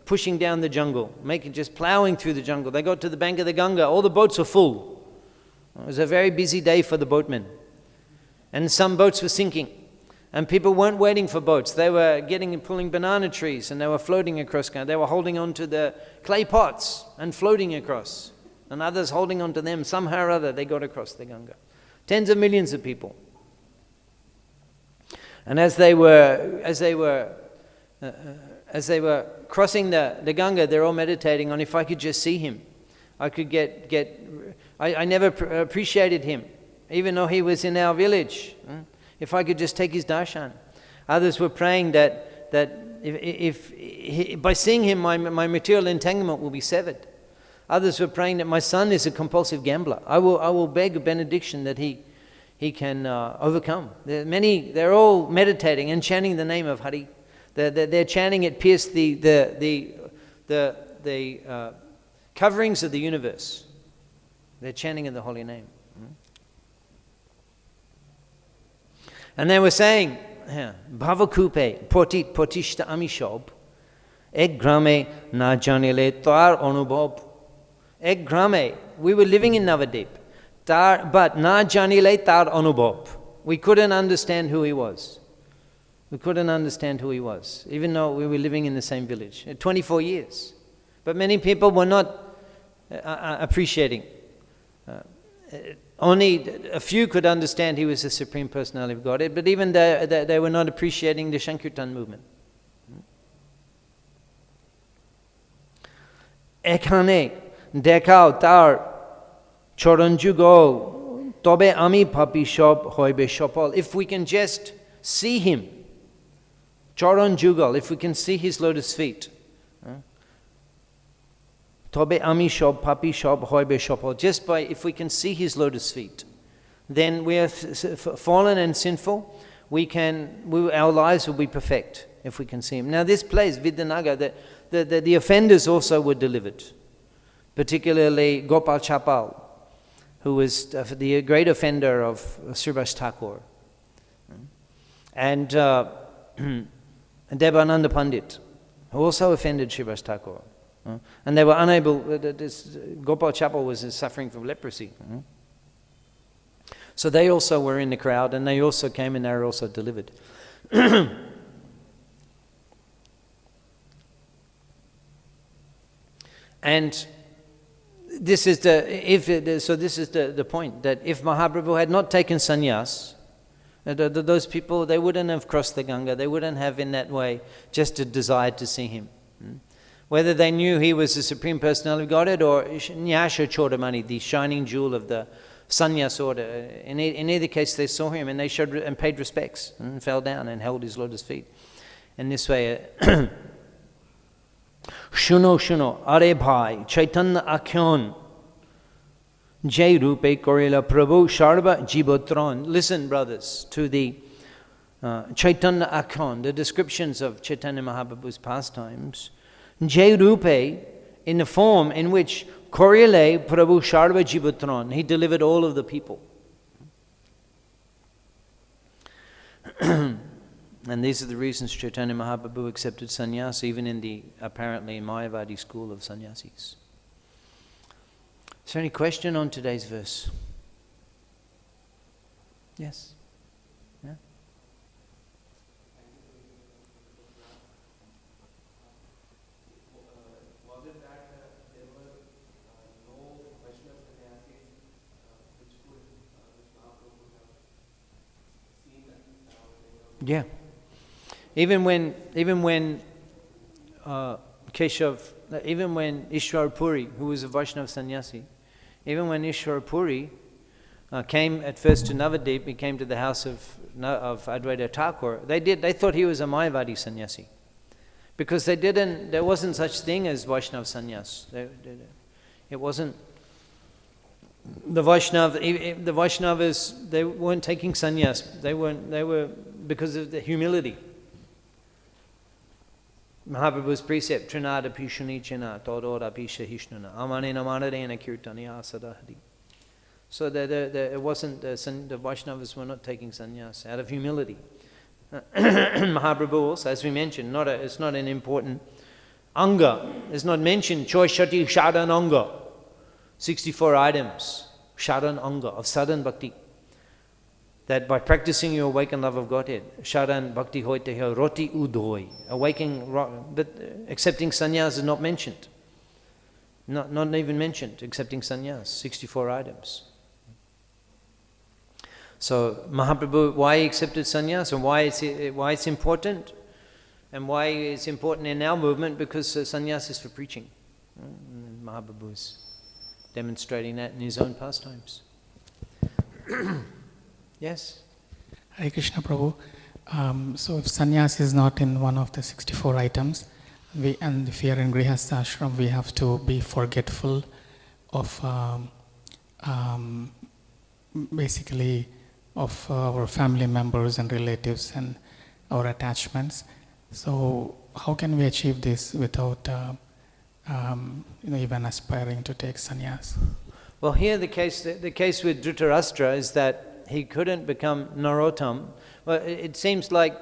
pushing down the jungle, just plowing through the jungle. They got to the bank of the Ganga, all the boats were full. It was a very busy day for the boatmen. And some boats were sinking. And people weren't waiting for boats. They were getting and pulling banana trees, and they were floating across. They were holding on to the clay pots and floating across. And others holding on to them. Somehow or other, they got across the Ganga. Tens of millions of people. And as they were crossing the Ganga, they're all meditating on, if I could just see him, I could I never appreciated him, even though he was in our village. If I could just take his darshan. Others were praying that if by seeing him, my material entanglement will be severed. Others were praying that my son is a compulsive gambler. I will beg a benediction that he can overcome. They're all meditating and chanting the name of Hari. They're chanting it pierced the coverings of the universe. They're chanting in the holy name. And they were saying, Bhavakupe potit potishta amishob ek grame na janile tar anubhob. Ek grame, we were living in Navadip, but na janile tar anubhob. We couldn't understand who he was. We couldn't understand who he was, even though we were living in the same village. 24 years. But many people were not appreciating. Only a few could understand he was the Supreme Personality of Godhead, but even they were not appreciating the Sankirtan movement. Ekhane dekao tar choranjugo tobe ami papi shop hoibe shopal. If we can just see him, Charan Jugal, if we can see his lotus feet. Tobe ami shop, papi shop, hoibe shopal. Just by, if we can see his lotus feet, then we are fallen and sinful. Our lives will be perfect if we can see him. Now this place, Vidanagar, the offenders also were delivered. Particularly Gopal Chapal, who was the great offender of Srivas Thakur. And Devananda Pandit, who also offended Srivas Thakur. And they were unable, Gopal Chapal was suffering from leprosy. So they also were in the crowd, and they also came and they were also delivered. And this is the point, that if Mahaprabhu had not taken sannyas, those people, they wouldn't have crossed the Ganga. They wouldn't have in that way just a desire to see him. Whether they knew he was the Supreme Personality of Godhead or Nyasha Chodamani, the shining jewel of the sannyas order. In either case, they saw him and they showed and paid respects and fell down and held his lotus feet. In this way, Shuno, are bhai, Chaitanya akhyon, Jai Rupe Korila Prabhu Sharva Jibotron. Listen, brothers, to the Chaitanya akhyon, the descriptions of Chaitanya Mahaprabhu's pastimes. Jai Rupe, in the form in which Korile Prabhu Sharva Jibotron, he delivered all of the people. And these are the reasons Chaitanya Mahaprabhu accepted sannyas, even in the apparently Mayavadi school of sannyasis. Is there any question on today's verse? Yes? Yeah? Was it that there were no Vaishnava sannyasis which Mahaprabhu would have seen that? Yeah. Even when Keshav, even when Ishwar Puri, who was a Vaishnava sannyasi, even when Ishwar Puri came at first to Navadip, he came to the house of Advaita Thakur, they thought he was a Mayavadi sannyasi. Because there wasn't such thing as Vaishnava sannyas. It wasn't, the Vaishnavas, they weren't taking sannyas. They were, because of the humility. Mahaprabhu's precept, Trinada Pishunichena, Todora Pishahishnana, Amanena Manadena Kirtaniya Sadahadi. So it wasn't, the Vaishnavas were not taking sannyas out of humility. Mahaprabhu also, as we mentioned, it's not an important anga. It's not mentioned, Choishati Sharan Anga, 64 items, Sharan Anga, of sadhan bhakti. That by practicing you awaken love of Godhead. Sharan bhakti hoite roti udoi. Awakening, but accepting sannyas is not mentioned. Not even mentioned, accepting sannyas, 64 items. So Mahaprabhu, why he accepted sannyas and why it's important, and why it's important in our movement, because sannyas is for preaching. And Mahaprabhu is demonstrating that in his own pastimes. Yes? Hare Krishna Prabhu. So if sannyas is not in one of the 64 items, and if we are in Grihastha ashram, we have to be forgetful of basically of our family members and relatives and our attachments. So how can we achieve this without even aspiring to take sannyas? Well, here the case with Dhritarashtra is that he couldn't become Narottam. Well, it seems like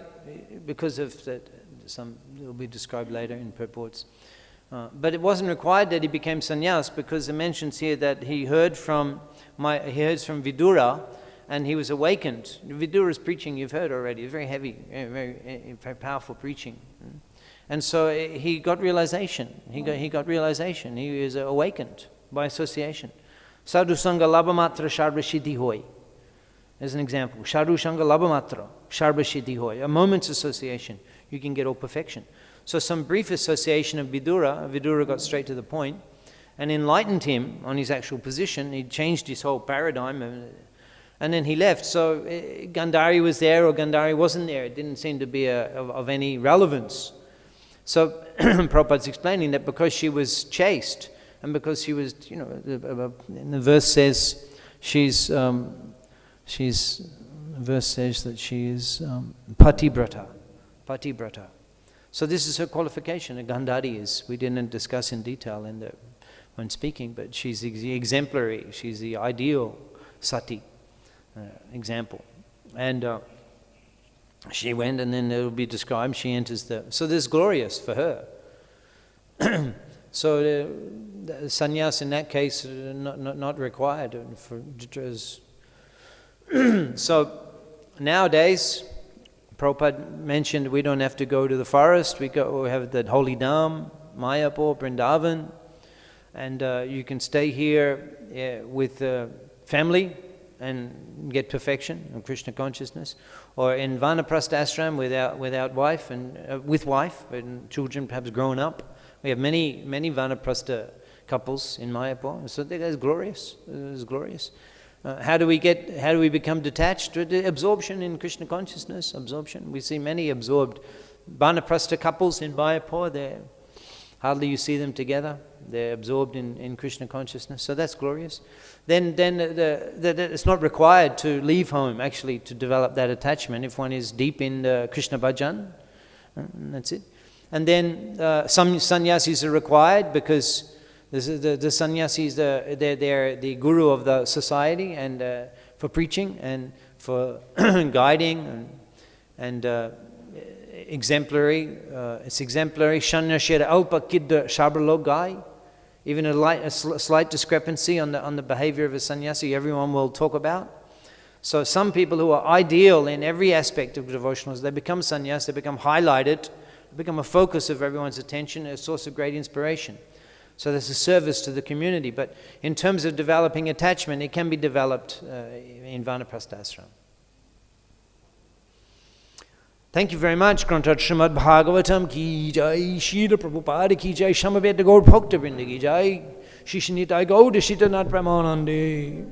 because of that, it will be described later in purports. But it wasn't required that he became sannyas, because it mentions here that he heard from Vidura, and he was awakened. Vidura's preaching you've heard already. It's very heavy, very powerful preaching. And so he got realization. He got realization. He was awakened by association. Sadhu sangha labhamatra sharva siddhi hoy. As an example, Sadhu sangha labhamatra sharva siddhi hoy. A moment's association, you can get all perfection. So some brief association of Vidura got straight to the point and enlightened him on his actual position. He changed his whole paradigm, and then he left. So Gāndhārī was there or Gāndhārī wasn't there. It didn't seem to be of any relevance. So Prabhupada's explaining that because she was chaste, and because she was, and the verse says the verse says that she is pati-vratā. So this is her qualification. Gāndhārī is. We didn't discuss in detail when speaking, but she's the exemplary. She's the ideal sati example. And she went, and then it will be described. She enters so this is glorious for her. So the sannyas in that case not required for. So nowadays, Prabhupada mentioned we don't have to go to the forest. We have the holy dham, Mayapur, Vrindavan, and you can stay here with family and get perfection and Krishna consciousness, or in vanaprastha ashram without wife and with wife and children perhaps grown up. We have many vanaprastha couples in Mayapur, so that is glorious. It is glorious. How do we become detached? Absorption in Krishna consciousness, absorption. We see many absorbed vanaprastha couples in Mayapur. Hardly you see them together. They're absorbed in Krishna consciousness. So that's glorious. Then it's not required to leave home actually to develop that attachment if one is deep in the Krishna bhajan. That's it. And then some sannyasis are required because the sannyasis, they're the guru of the society and for preaching and for guiding and exemplary. It's exemplary. Shannashira alpa kidda shabralogai. Even a slight discrepancy on the behavior of a sannyasi, everyone will talk about. So some people who are ideal in every aspect of devotionals, they become sannyas, they become highlighted, become a focus of everyone's attention, a source of great inspiration. So there's a service to the community. But in terms of developing attachment, it can be developed in vanaprastha ashram. Thank you very much. Grantat Srimad Bhagavatam ki jai, Srila Prabhupada ki jai, Samaveta Gaur Bhakta Vrinda ki jai, Shishanita Gauda Shita Nat Pramanande.